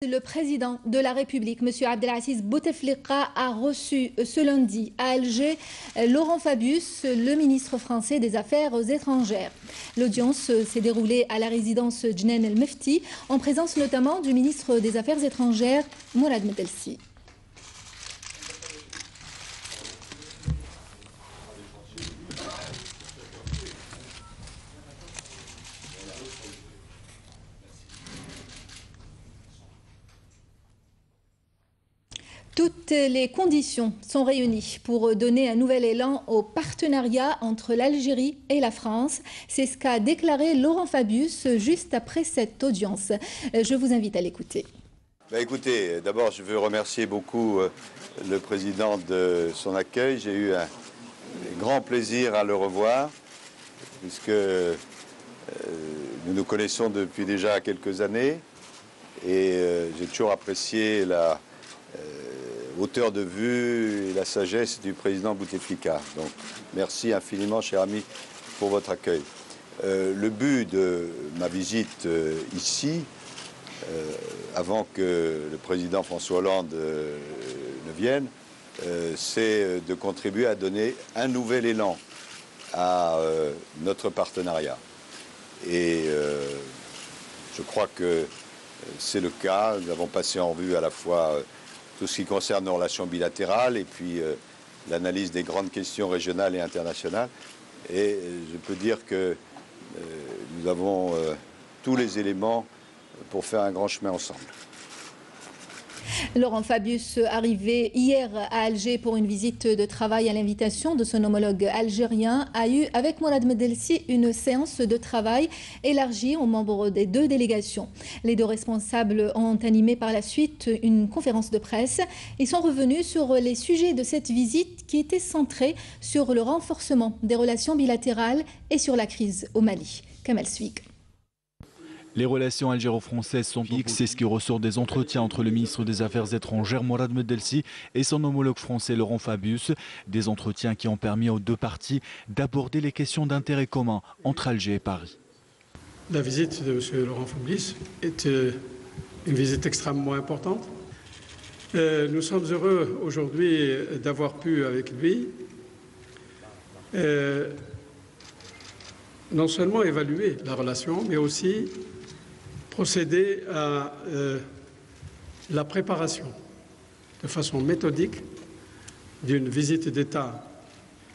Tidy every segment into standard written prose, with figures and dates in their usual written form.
Le président de la République, M. Abdelaziz Bouteflika, a reçu ce lundi à Alger Laurent Fabius, le ministre français des Affaires étrangères. L'audience s'est déroulée à la résidence Djennen El Mefti, en présence notamment du ministre des Affaires étrangères, Mourad Medelsi. Toutes les conditions sont réunies pour donner un nouvel élan au partenariat entre l'Algérie et la France. C'est ce qu'a déclaré Laurent Fabius juste après cette audience. Je vous invite à l'écouter. Écoutez, d'abord je veux remercier beaucoup le président de son accueil. J'ai eu un grand plaisir à le revoir, puisque nous nous connaissons depuis déjà quelques années et j'ai toujours apprécié la hauteur de vue et la sagesse du président Bouteflika. Donc merci infiniment, cher ami, pour votre accueil. Le but de ma visite ici, avant que le président François Hollande ne vienne, c'est de contribuer à donner un nouvel élan à notre partenariat. Et je crois que c'est le cas. Nous avons passé en revue à la fois tout ce qui concerne nos relations bilatérales et puis l'analyse des grandes questions régionales et internationales. Et je peux dire que nous avons tous les éléments pour faire un grand chemin ensemble. Laurent Fabius, arrivé hier à Alger pour une visite de travail à l'invitation de son homologue algérien, a eu avec Mourad Medelsi une séance de travail élargie aux membres des deux délégations. Les deux responsables ont animé par la suite une conférence de presse. Ils sont revenus sur les sujets de cette visite qui était centrée sur le renforcement des relations bilatérales et sur la crise au Mali. Kamel Suik. Les relations algéro-françaises sont X, c'est ce qui ressort des entretiens entre le ministre des Affaires étrangères Mourad Medelsi et son homologue français Laurent Fabius. Des entretiens qui ont permis aux deux parties d'aborder les questions d'intérêt commun entre Alger et Paris. La visite de M. Laurent Fabius est une visite extrêmement importante. Nous sommes heureux aujourd'hui d'avoir pu avec lui non seulement évaluer la relation, mais aussi procéder à la préparation de façon méthodique d'une visite d'État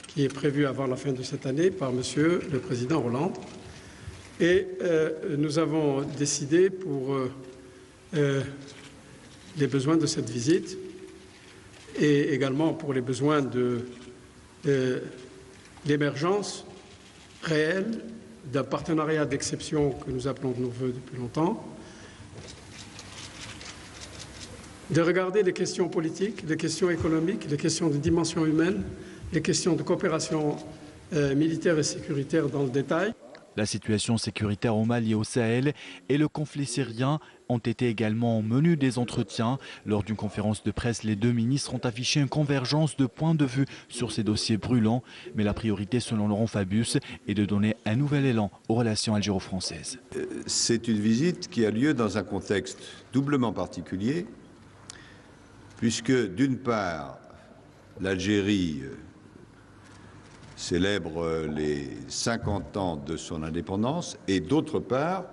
qui est prévue avant la fin de cette année par Monsieur le Président Hollande. Et nous avons décidé pour les besoins de cette visite et également pour les besoins de l'émergence réelle d'un partenariat d'exception que nous appelons de nos voeux depuis longtemps, de regarder les questions politiques, les questions économiques, les questions de dimension humaine, les questions de coopération militaire et sécuritaire dans le détail. La situation sécuritaire au Mali et au Sahel et le conflit syrien ont été également au menu des entretiens. Lors d'une conférence de presse, les deux ministres ont affiché une convergence de points de vue sur ces dossiers brûlants. Mais la priorité, selon Laurent Fabius, est de donner un nouvel élan aux relations algéro-françaises. C'est une visite qui a lieu dans un contexte doublement particulier, puisque d'une part, l'Algérie célèbre les 50 ans de son indépendance et d'autre part,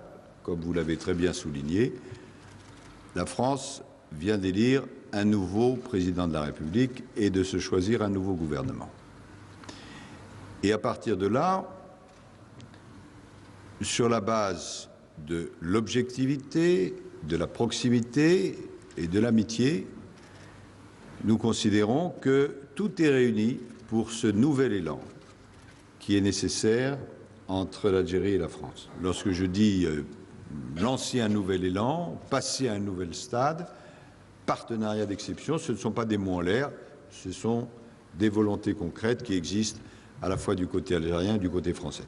comme vous l'avez très bien souligné, la France vient d'élire un nouveau président de la République et de se choisir un nouveau gouvernement. Et à partir de là, sur la base de l'objectivité, de la proximité et de l'amitié, nous considérons que tout est réuni pour ce nouvel élan qui est nécessaire entre l'Algérie et la France. Lorsque je dis lancer un nouvel élan, passer à un nouvel stade, partenariat d'exception, ce ne sont pas des mots en l'air, ce sont des volontés concrètes qui existent à la fois du côté algérien et du côté français.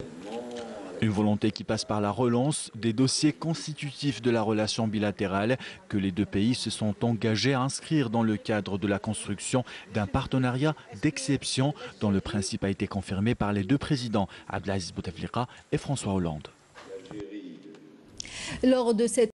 Une volonté qui passe par la relance des dossiers constitutifs de la relation bilatérale que les deux pays se sont engagés à inscrire dans le cadre de la construction d'un partenariat d'exception dont le principe a été confirmé par les deux présidents, Abdelaziz Bouteflika et François Hollande. Lors de cette